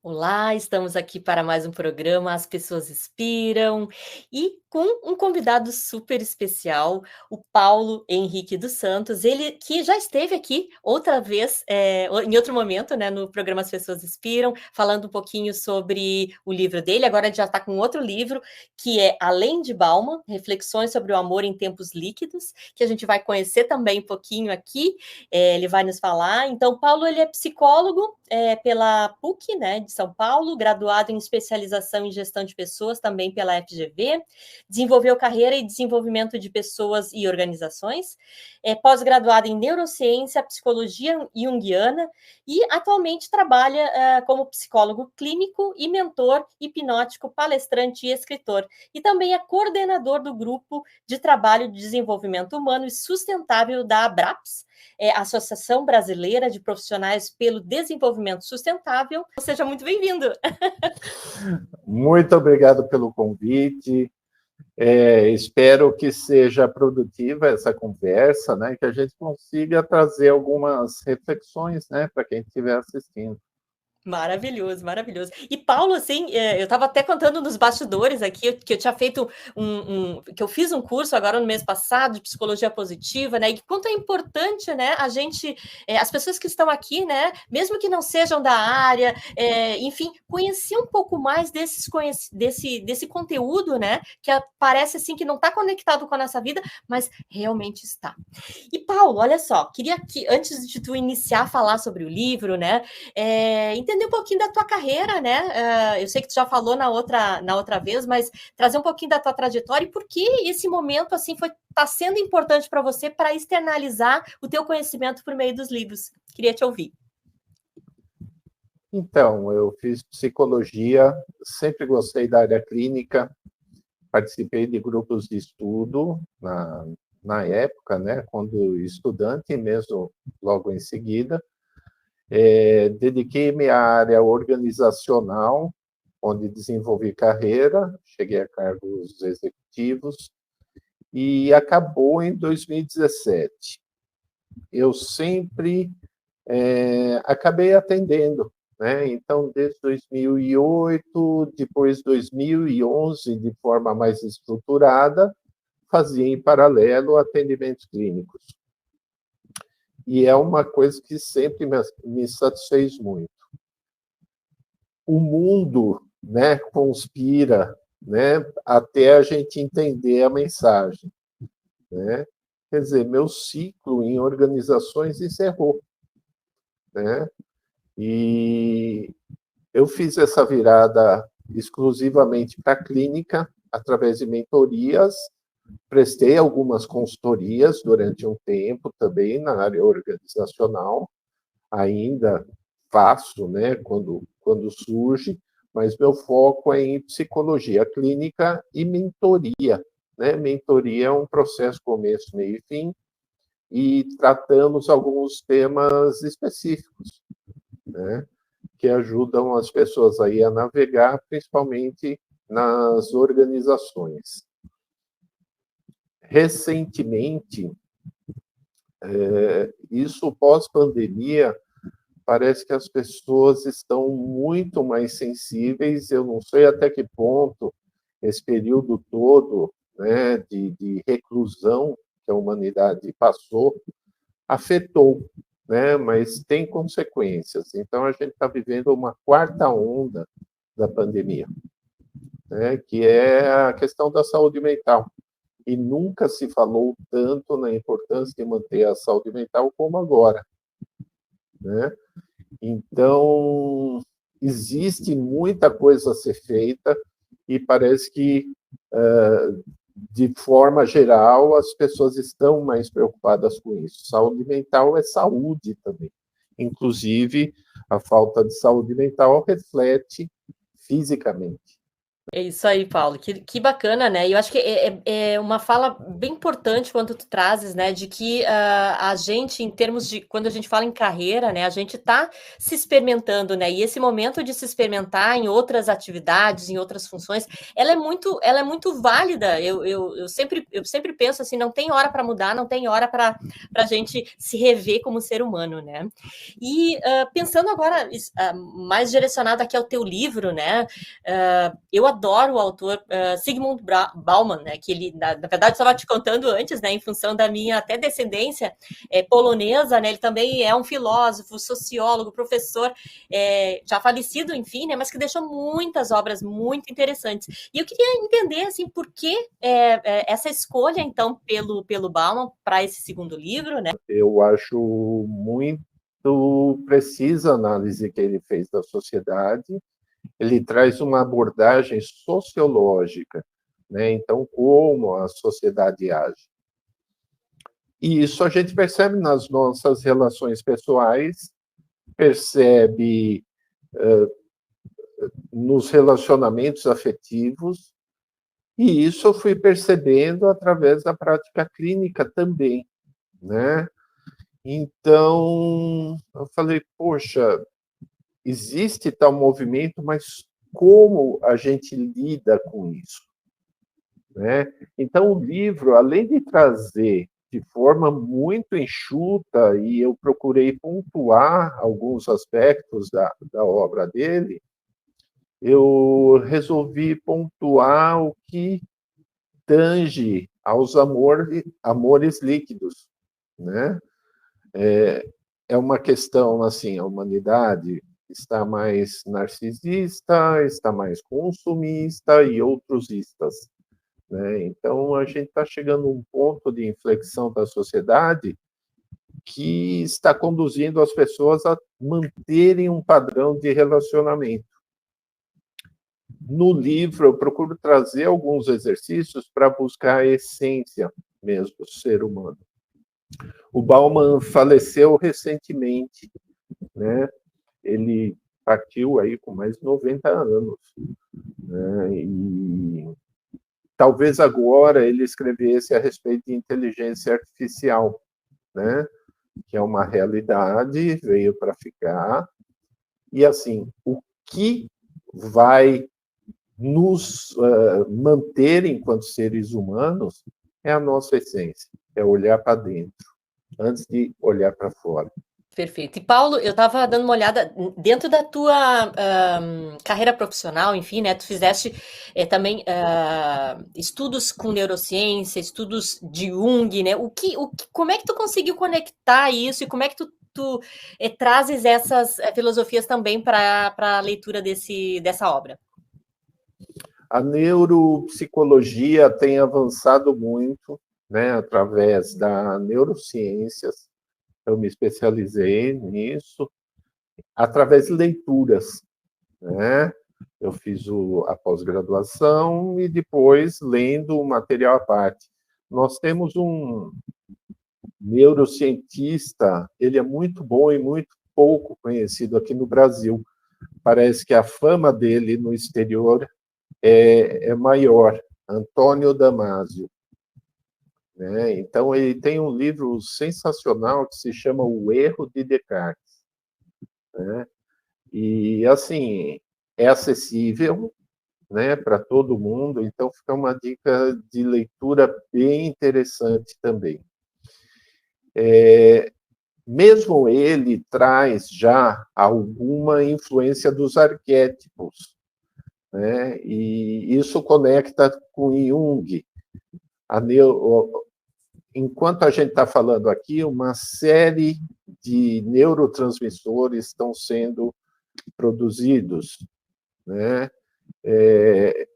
Olá, estamos aqui para mais um programa As Pessoas Inspiram e com um convidado super especial, o Paulo Henrique dos Santos, ele que já esteve aqui outra vez, em outro momento, né, no programa As Pessoas Inspiram, falando um pouquinho sobre o livro dele. Agora ele já está com outro livro, que é Além de Bauman, Reflexões sobre o Amor em Tempos Líquidos, que a gente vai conhecer também um pouquinho aqui. Ele vai nos falar. Então, Paulo, ele é psicólogo pela PUC, né, de São Paulo, graduado em especialização em gestão de pessoas, também pela FGV, desenvolveu carreira e desenvolvimento de pessoas e organizações, pós-graduado em neurociência, psicologia junguiana e atualmente trabalha como psicólogo clínico e mentor hipnótico, palestrante e escritor. E também é coordenador do grupo de trabalho de desenvolvimento humano e sustentável da ABRAPS, Associação Brasileira de Profissionais pelo Desenvolvimento Sustentável. Seja muito bem-vindo. Muito obrigado pelo convite. Espero que seja produtiva essa conversa, né? Que a gente consiga trazer algumas reflexões, né, para quem estiver assistindo. Maravilhoso, maravilhoso. E Paulo, assim, eu estava até contando nos bastidores aqui que eu tinha feito que eu fiz um curso agora no mês passado de psicologia positiva, né? E quanto é importante, né? A gente, as pessoas que estão aqui, né? Mesmo que não sejam da área, enfim, conhecer um pouco mais desse conteúdo, né? Que parece assim que não está conectado com a nossa vida, mas realmente está. E Paulo, olha só, queria que antes de tu iniciar a falar sobre o livro, né? Entender um pouquinho da tua carreira, né? Eu sei que tu já falou na outra vez, mas trazer um pouquinho da tua trajetória e por que esse momento assim está sendo importante para você para externalizar o teu conhecimento por meio dos livros. Queria te ouvir. Então, eu fiz psicologia, sempre gostei da área clínica, participei de grupos de estudo na época, né, quando estudante, mesmo logo em seguida. Dediquei-me à área organizacional, onde desenvolvi carreira, cheguei a cargos executivos, e acabou em 2017. Eu sempre acabei atendendo, né? Então, desde 2008, depois 2011, de forma mais estruturada, fazia em paralelo atendimentos clínicos. E é uma coisa que sempre me satisfez muito. O mundo, né, conspira, né, até a gente entender a mensagem, né? Quer dizer, meu ciclo em organizações encerrou, né? E eu fiz essa virada exclusivamente para a clínica, através de mentorias, prestei algumas consultorias durante um tempo também na área organizacional, ainda faço, né, quando surge, mas meu foco é em psicologia clínica e mentoria, né? Mentoria é um processo começo, meio e fim, e tratamos alguns temas específicos, né, que ajudam as pessoas aí a navegar, principalmente nas organizações. Recentemente, isso pós-pandemia, parece que as pessoas estão muito mais sensíveis. Eu não sei até que ponto esse período todo, né, de reclusão que a humanidade passou afetou, né, mas tem consequências. Então, a gente está vivendo uma quarta onda da pandemia, né, que é a questão da saúde mental. E nunca se falou tanto na importância de manter a saúde mental como agora, né? Então, existe muita coisa a ser feita e parece que, de forma geral, as pessoas estão mais preocupadas com isso. Saúde mental é saúde também. Inclusive, a falta de saúde mental reflete fisicamente, É isso aí, Paulo. Que bacana, né? E eu acho que é uma fala bem importante quando tu trazes, né? De que a gente, em termos de quando a gente fala em carreira, né? A gente está se experimentando, né? E esse momento de se experimentar em outras atividades, em outras funções, ela é muito válida. Eu sempre penso assim, não tem hora para mudar, não tem hora para a gente se rever como ser humano, né? E pensando agora mais direcionado aqui ao teu livro, né? Eu adoro o autor Zygmunt Bauman, né? Que ele, na verdade, estava te contando antes, né? Em função da minha até descendência polonesa, né? Ele também é um filósofo, sociólogo, professor, já falecido, enfim, né? Mas que deixou muitas obras muito interessantes. E eu queria entender, assim, por que essa escolha, então, pelo Bauman para esse segundo livro, né? Eu acho muito precisa a análise que ele fez da sociedade. Ele traz uma abordagem sociológica, né? Então, como a sociedade age. E isso a gente percebe nas nossas relações pessoais, percebe nos relacionamentos afetivos, e isso eu fui percebendo através da prática clínica também, né? Então, eu falei, poxa, existe tal movimento, mas como a gente lida com isso, né? Então, o livro, além de trazer de forma muito enxuta, e eu procurei pontuar alguns aspectos da obra dele, eu resolvi pontuar o que tange aos amores líquidos, né? É uma questão assim, a humanidade está mais narcisista, está mais consumista e outros istas, né? Então a gente está chegando a um ponto de inflexão da sociedade que está conduzindo as pessoas a manterem um padrão de relacionamento. No livro, eu procuro trazer alguns exercícios para buscar a essência mesmo do ser humano. O Bauman faleceu recentemente, né? Ele partiu aí com mais de 90 anos, né? E talvez agora ele escrevesse a respeito de inteligência artificial, né? Que é uma realidade, veio para ficar. E assim, o que vai nos manter enquanto seres humanos é a nossa essência, é olhar para dentro, antes de olhar para fora. Perfeito. E Paulo, eu estava dando uma olhada dentro da tua carreira profissional, enfim, né? Tu fizeste também estudos com neurociência, estudos de Jung, né? Como é que tu conseguiu conectar isso e como é que tu trazes essas filosofias também para a leitura dessa obra? A neuropsicologia tem avançado muito, né, através da neurociências. Eu me especializei nisso através de leituras, né? Eu fiz a pós-graduação e depois lendo o material à parte. Nós temos um neurocientista, ele é muito bom e muito pouco conhecido aqui no Brasil. Parece que a fama dele no exterior é maior, Antônio Damasio. Né? Então, ele tem um livro sensacional que se chama O Erro de Descartes. Né? E, assim, é acessível, né, para todo mundo, então fica uma dica de leitura bem interessante também. Mesmo ele traz já alguma influência dos arquétipos, né? E isso conecta com Jung. Enquanto a gente está falando aqui, uma série de neurotransmissores estão sendo produzidos, né? É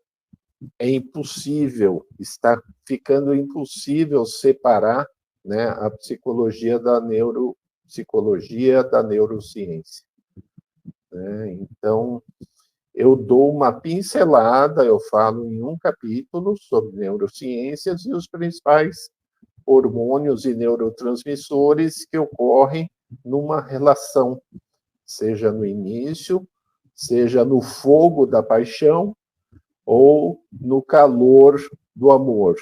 impossível, está ficando impossível separar, né, a psicologia da neurociência. Né? Então, eu dou uma pincelada, eu falo em um capítulo sobre neurociências e os principais hormônios e neurotransmissores que ocorrem numa relação, seja no início, seja no fogo da paixão, ou no calor do amor,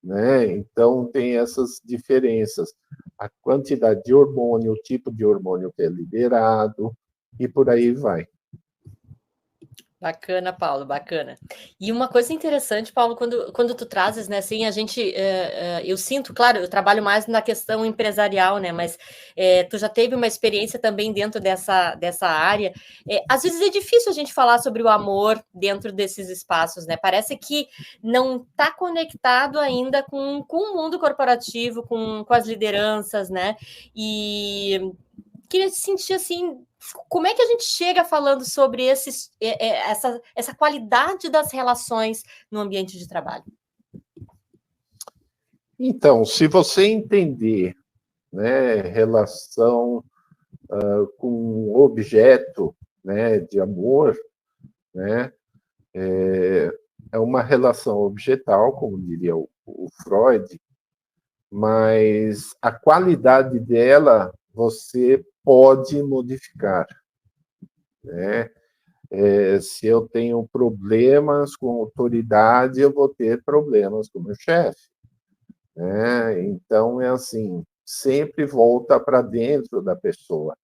né? Então, tem essas diferenças. A quantidade de hormônio, o tipo de hormônio que é liberado, e por aí vai. Bacana, Paulo, bacana. E uma coisa interessante, Paulo, quando tu trazes, né, assim, a gente, eu sinto, claro, eu trabalho mais na questão empresarial, né, mas tu já teve uma experiência também dentro dessa área. Às vezes é difícil a gente falar sobre o amor dentro desses espaços, né, parece que não está conectado ainda com o mundo corporativo, com as lideranças, né, e queria sentir assim, como é que a gente chega falando sobre essa qualidade das relações no ambiente de trabalho? Então, se você entender, né, relação com objeto, né, de amor, né, é uma relação objetal, como diria o Freud, mas a qualidade dela você pode modificar, né? Se eu tenho problemas com autoridade, eu vou ter problemas com meu chefe, né? Então, é assim, sempre volta para dentro da pessoa,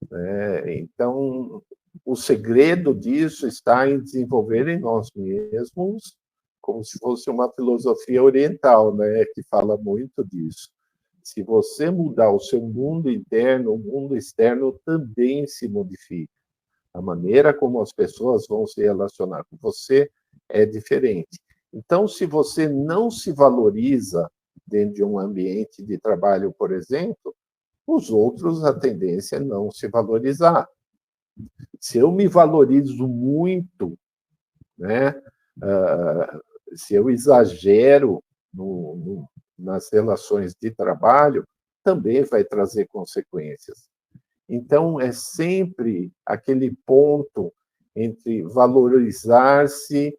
né? Então, o segredo disso está em desenvolver em nós mesmos, como se fosse uma filosofia oriental, né, que fala muito disso. Se você mudar o seu mundo interno, o mundo externo também se modifica. A maneira como as pessoas vão se relacionar com você é diferente. Então, se você não se valoriza dentro de um ambiente de trabalho, por exemplo, os outros, a tendência é não se valorizar. Se eu me valorizo muito, né, se eu exagero nas relações de trabalho, também vai trazer consequências. Então, é sempre aquele ponto entre valorizar-se,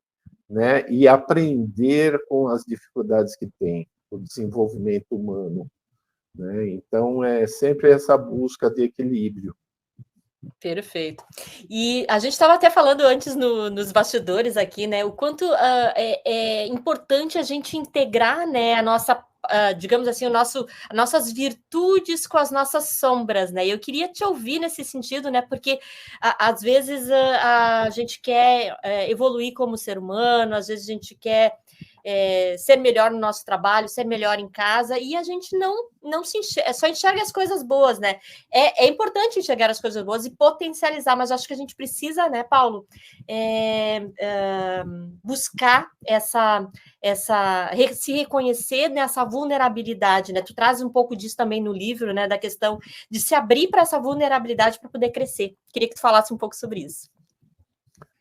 né, e aprender com as dificuldades que tem, o desenvolvimento humano, né? Então, é sempre essa busca de equilíbrio. Perfeito. E a gente estava até falando antes nos bastidores aqui, né, o quanto é importante a gente integrar, né, a nossa, digamos assim, as nossas virtudes com as nossas sombras, né? E eu queria te ouvir nesse sentido, né? Porque às vezes a gente quer evoluir como ser humano, às vezes a gente quer ser melhor no nosso trabalho, ser melhor em casa, e a gente não se enxerga, só enxerga as coisas boas, né? É importante enxergar as coisas boas e potencializar, mas acho que a gente precisa, né, Paulo, buscar se reconhecer nessa vulnerabilidade, né? Tu traz um pouco disso também no livro, né? Da questão de se abrir para essa vulnerabilidade para poder crescer. Queria que tu falasse um pouco sobre isso.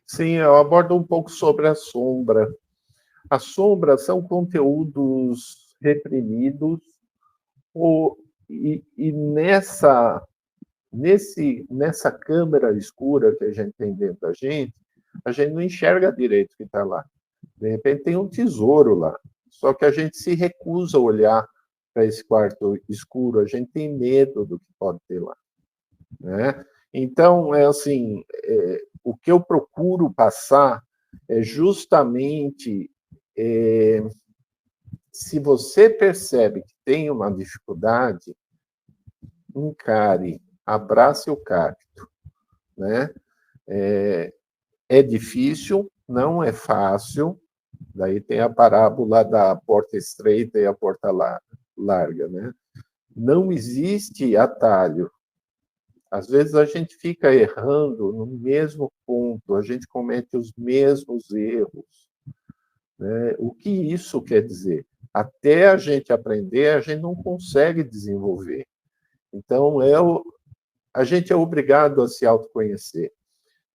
Sim, eu abordo um pouco sobre a sombra. As sombras são conteúdos reprimidos e nessa câmara escura que a gente tem dentro da gente, a gente não enxerga direito o que está lá. De repente tem um tesouro lá, só que a gente se recusa a olhar para esse quarto escuro, a gente tem medo do que pode ter lá, né? Então, é assim, o que eu procuro passar é justamente se você percebe que tem uma dificuldade, encare, abrace o cacto, né? É difícil, não é fácil, daí tem a parábola da porta estreita e a porta larga, né? Não existe atalho. Às vezes a gente fica errando no mesmo ponto, a gente comete os mesmos erros, né? O que isso quer dizer? Até a gente aprender, a gente não consegue desenvolver. Então, a gente é obrigado a se autoconhecer.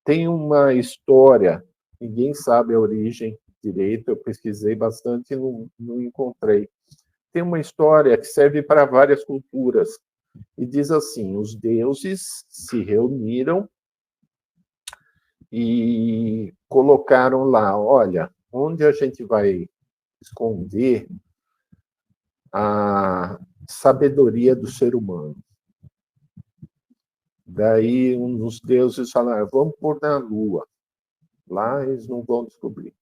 Tem uma história, ninguém sabe a origem direito, eu pesquisei bastante e não encontrei. Tem uma história que serve para várias culturas, e diz assim: os deuses se reuniram e colocaram lá, olha, onde a gente vai esconder a sabedoria do ser humano? Daí um dos deuses falaram, vamos pôr na Lua. Lá eles não vão descobrir.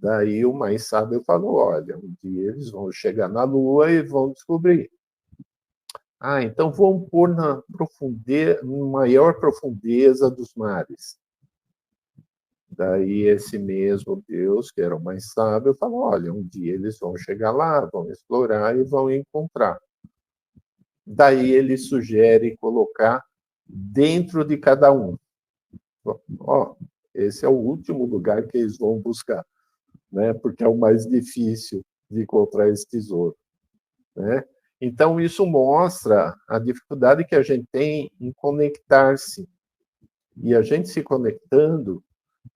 Daí o mais sábio falou, olha, um dia eles vão chegar na Lua e vão descobrir. Ah, então vamos pôr na maior profundeza dos mares. Daí esse mesmo Deus, que era o mais sábio, falou, olha, um dia eles vão chegar lá, vão explorar e vão encontrar. Daí ele sugere colocar dentro de cada um. Ó, esse é o último lugar que eles vão buscar, né? Porque é o mais difícil de encontrar esse tesouro, né? Então, isso mostra a dificuldade que a gente tem em conectar-se. E a gente se conectando,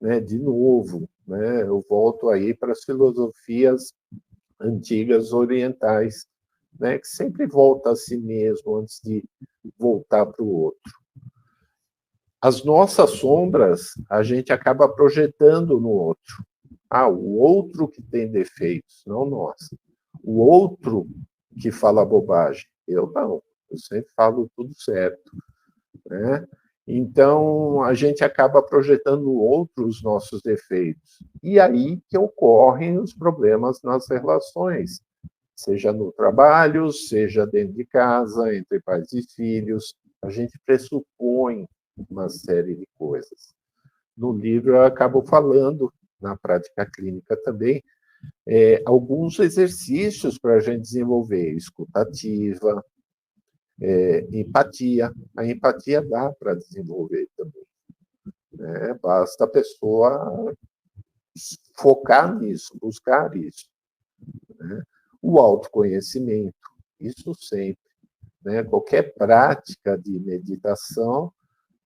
né, de novo, né, eu volto aí para as filosofias antigas orientais, né, que sempre volta a si mesmo antes de voltar para o outro. As nossas sombras, a gente acaba projetando no outro. Ah, o outro que tem defeitos, não nós. O outro que fala bobagem. Eu não, eu sempre falo tudo certo, né? Então, a gente acaba projetando no outro os nossos defeitos. E aí que ocorrem os problemas nas relações, seja no trabalho, seja dentro de casa, entre pais e filhos. A gente pressupõe uma série de coisas. No livro, eu acabo falando, na prática clínica também, alguns exercícios para a gente desenvolver escutativa, empatia. A empatia dá para desenvolver também, né? Basta a pessoa focar nisso, buscar isso, né? O autoconhecimento, isso sempre, né? Qualquer prática de meditação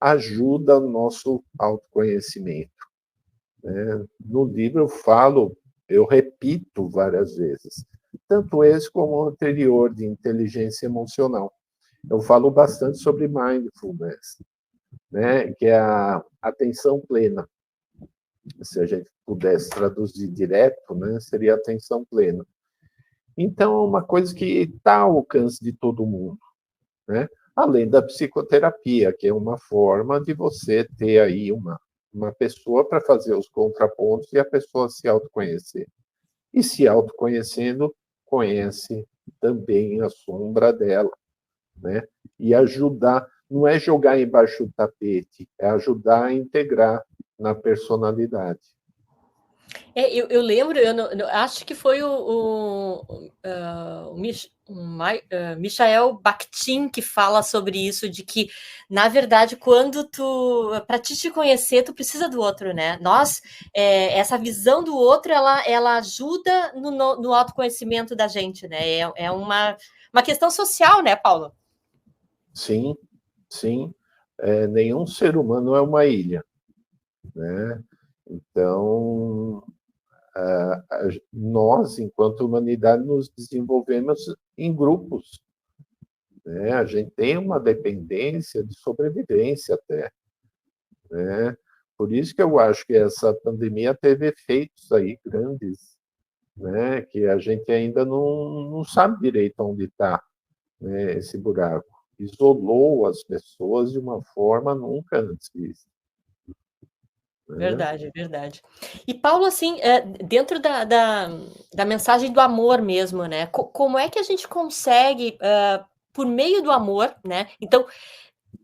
ajuda o nosso autoconhecimento, né? No livro eu repito várias vezes, tanto esse como o anterior, de inteligência emocional. Eu falo bastante sobre mindfulness, né, que é a atenção plena. Se a gente pudesse traduzir direto, né, seria atenção plena. Então, é uma coisa que está ao alcance de todo mundo, né? Além da psicoterapia, que é uma forma de você ter aí uma pessoa para fazer os contrapontos e a pessoa se autoconhecer. E se autoconhecendo, conhece também a sombra dela, né? E ajudar, não é jogar embaixo do tapete, é ajudar a integrar na personalidade. Eu lembro, acho que foi Michael Bakhtin que fala sobre isso, de que, na verdade, para te conhecer, tu precisa do outro, né? Essa visão do outro, ela ajuda no autoconhecimento da gente, né? É uma questão social, né, Paulo? Sim, sim. Nenhum ser humano é uma ilha, né? Então, nós, enquanto humanidade, nos desenvolvemos em grupos, né? A gente tem uma dependência de sobrevivência até, né? Por isso que eu acho que essa pandemia teve efeitos aí grandes, né? Que a gente ainda não sabe direito onde está, né, esse buraco. Isolou as pessoas de uma forma nunca antes vista, né? Verdade, verdade. E Paulo, assim, dentro da mensagem do amor mesmo, né? Como é que a gente consegue, por meio do amor, né? Então,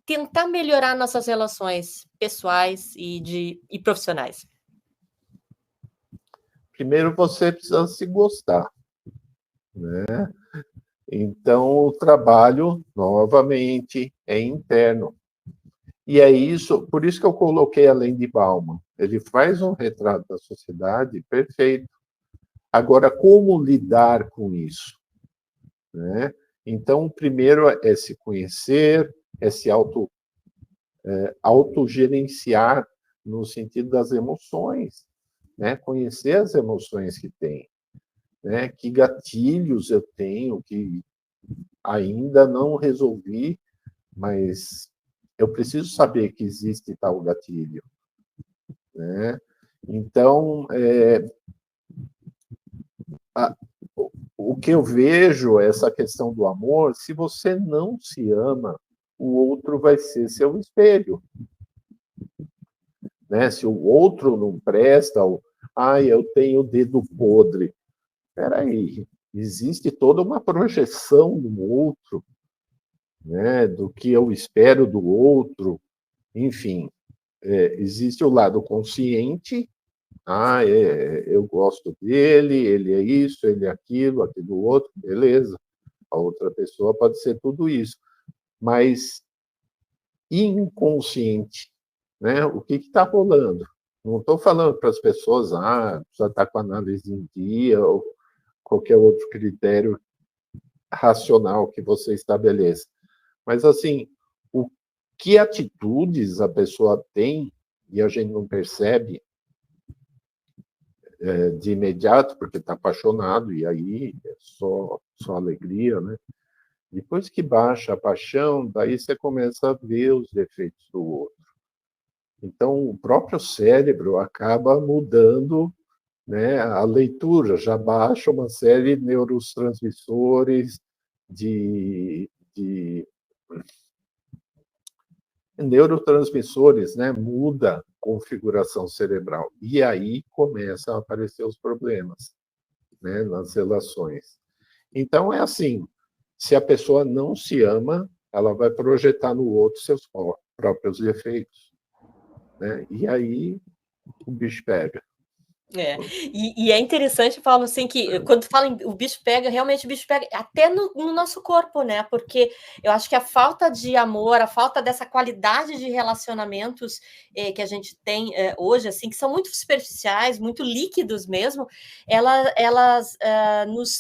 tentar melhorar nossas relações pessoais e profissionais? Primeiro você precisa se gostar, né? Então o trabalho, novamente, é interno. E é isso, por isso que eu coloquei além de Bauman. Ele faz um retrato da sociedade perfeito. Agora, como lidar com isso, né? Então, o primeiro é se conhecer, é se autogerenciar no sentido das emoções, né? Conhecer as emoções que tem, né? Que gatilhos eu tenho que ainda não resolvi, mas eu preciso saber que existe tal gatilho, né? Então, o que eu vejo é essa questão do amor. Se você não se ama, o outro vai ser seu espelho, né? Se o outro não presta, eu tenho o dedo podre. Espera aí, existe toda uma projeção do outro, né, do que eu espero do outro, enfim, existe o lado consciente, eu gosto dele, ele é isso, ele é aquilo outro, beleza. A outra pessoa pode ser tudo isso, mas inconsciente, né? O que está rolando? Não estou falando para as pessoas, já está com a análise em dia, ou qualquer outro critério racional que você estabeleça. Mas, assim, o que atitudes a pessoa tem, e a gente não percebe de imediato, porque está apaixonado, e aí é só alegria, né? Depois que baixa a paixão, daí você começa a ver os defeitos do outro. Então, o próprio cérebro acaba mudando, né, a leitura, já baixa uma série de neurotransmissores, de neurotransmissores, né, muda a configuração cerebral. E aí começam a aparecer os problemas, né, nas relações. Então, é assim, se a pessoa não se ama, ela vai projetar no outro seus próprios defeitos, né? E aí o bicho pega. E é interessante, Paulo, assim, que quando fala em o bicho pega, realmente o bicho pega até no nosso corpo, né? Porque eu acho que a falta de amor, a falta dessa qualidade de relacionamentos que a gente tem hoje, assim, que são muito superficiais, muito líquidos mesmo, elas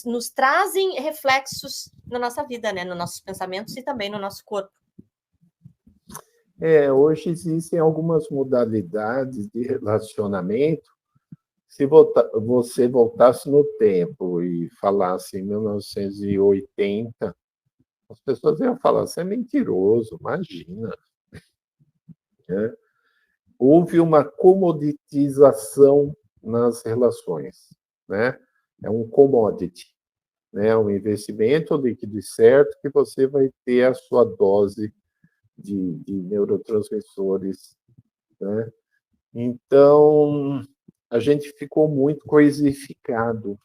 nos trazem reflexos na nossa vida, né? Nos nossos pensamentos e também no nosso corpo. Hoje existem algumas modalidades de relacionamento. Se você voltasse no tempo e falasse em 1980, as pessoas iam falar, você é mentiroso, imagina. Né? Houve uma comoditização nas relações. Né? É um commodity, né? Um investimento líquido e certo que você vai ter a sua dose de neurotransmissores. Né? Então, a gente ficou muito coisificado,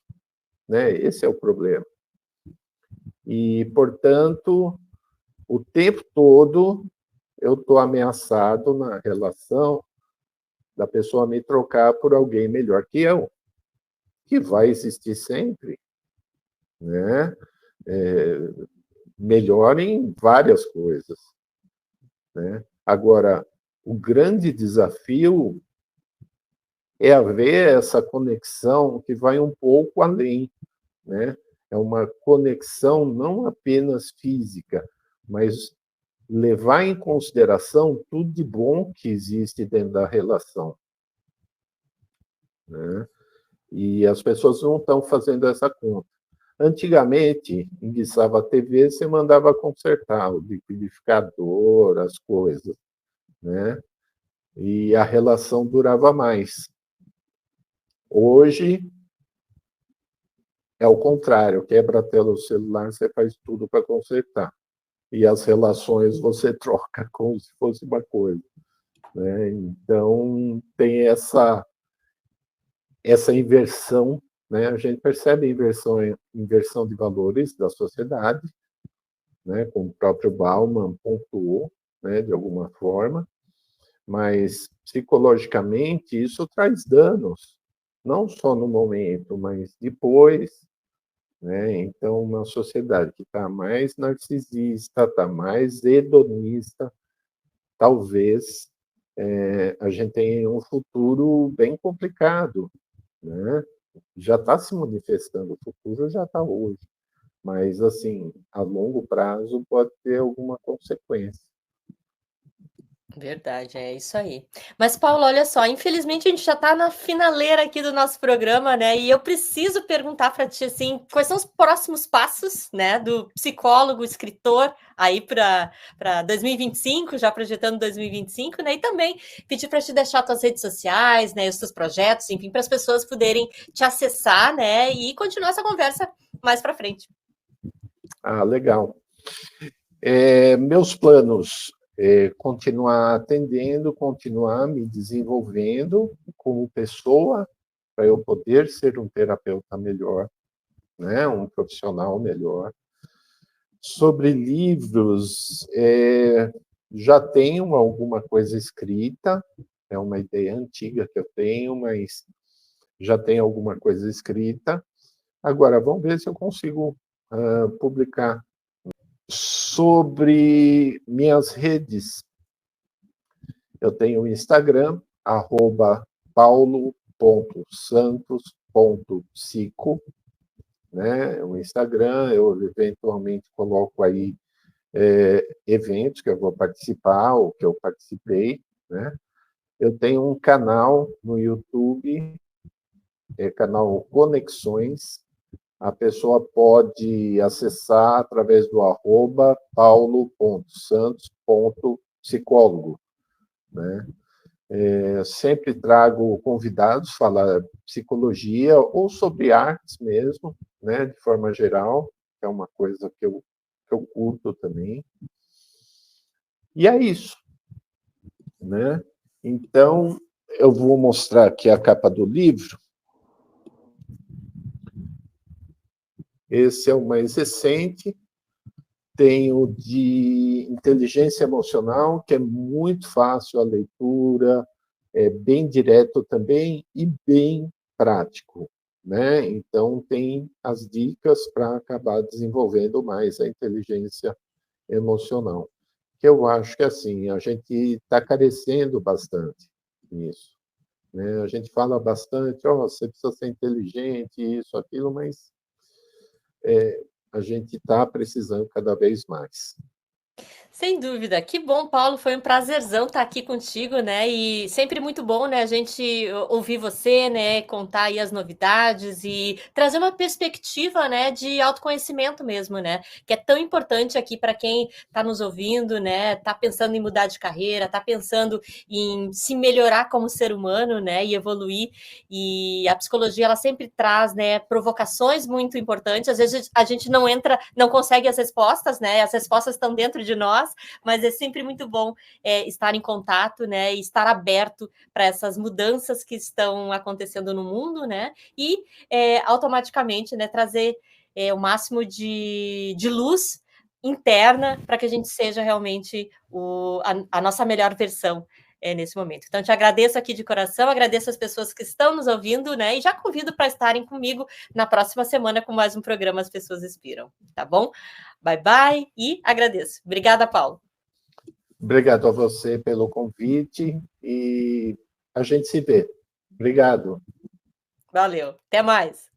né? Esse é o problema. E, portanto, o tempo todo eu estou ameaçado na relação da pessoa me trocar por alguém melhor que eu, que vai existir sempre, né? Melhor em várias coisas, né? Agora, o grande desafio é haver essa conexão que vai um pouco além, né? É uma conexão não apenas física, mas levar em consideração tudo de bom que existe dentro da relação, né? E as pessoas não estão fazendo essa conta. Antigamente, enguiçava a TV, você mandava consertar o liquidificador, as coisas, né? E a relação durava mais. Hoje, é o contrário, quebra a tela do celular, você faz tudo para consertar. E as relações você troca como se fosse uma coisa. Né? Então, tem essa inversão, né? A gente percebe a inversão de valores da sociedade, né? Como o próprio Bauman pontuou, né? De alguma forma, mas psicologicamente isso traz danos, não só no momento, mas depois. Né? Então, uma sociedade que está mais narcisista, está mais hedonista, talvez a gente tenha um futuro bem complicado. Né? Já está se manifestando, o futuro já está hoje, mas, assim, a longo prazo pode ter alguma consequência. Verdade, é isso aí. Mas, Paulo, olha só, infelizmente a gente já está na finaleira aqui do nosso programa, né? E eu preciso perguntar para ti, assim, quais são os próximos passos, né, do psicólogo, escritor, aí para 2025, já projetando 2025, né? E também pedir para te deixar tuas redes sociais, né, os teus projetos, enfim, para as pessoas poderem te acessar, né, e continuar essa conversa mais para frente. Legal. Meus planos continuar atendendo, continuar me desenvolvendo como pessoa, para eu poder ser um terapeuta melhor, né, um profissional melhor. Sobre livros, já tenho alguma coisa escrita, é uma ideia antiga que eu tenho, mas já tenho alguma coisa escrita. Agora, vamos ver se eu consigo publicar. Sobre minhas redes, eu tenho o Instagram, paulo.santos.psico, né? O Instagram, eu eventualmente coloco aí eventos que eu vou participar ou que eu participei, né? Eu tenho um canal no YouTube, canal Conexões. A pessoa pode acessar através do paulo.santos.psicólogo, né? Sempre trago convidados falar psicologia ou sobre artes mesmo, né, de forma geral, que é uma coisa que eu curto também. E é isso, né? Então, eu vou mostrar aqui a capa do livro. Esse é o mais recente. Tem o de inteligência emocional, que é muito fácil a leitura, é bem direto também e bem prático, né? Então, tem as dicas para acabar desenvolvendo mais a inteligência emocional. Que eu acho que, assim, a gente está carecendo bastante nisso, né? A gente fala bastante, você precisa ser inteligente, isso, aquilo, mas a gente está precisando cada vez mais. Sem dúvida. Que bom, Paulo. Foi um prazerzão estar aqui contigo, né? E sempre muito bom, né, a gente ouvir você, né, contar aí as novidades e trazer uma perspectiva, né, de autoconhecimento mesmo, né? Que é tão importante aqui para quem está nos ouvindo, né? Está pensando em mudar de carreira, está pensando em se melhorar como ser humano, né? E evoluir. E a psicologia, ela sempre traz, né, provocações muito importantes. Às vezes a gente não entra, não consegue as respostas, né? As respostas estão dentro de nós, mas é sempre muito bom estar em contato, né, e estar aberto para essas mudanças que estão acontecendo no mundo, né, e automaticamente, né, trazer o máximo de luz interna para que a gente seja realmente a nossa melhor versão nesse momento. Então, te agradeço aqui de coração, agradeço as pessoas que estão nos ouvindo, né, e já convido para estarem comigo na próxima semana com mais um programa As Pessoas Inspiram, tá bom? Bye, bye, e agradeço. Obrigada, Paulo. Obrigado a você pelo convite e a gente se vê. Obrigado. Valeu. Até mais.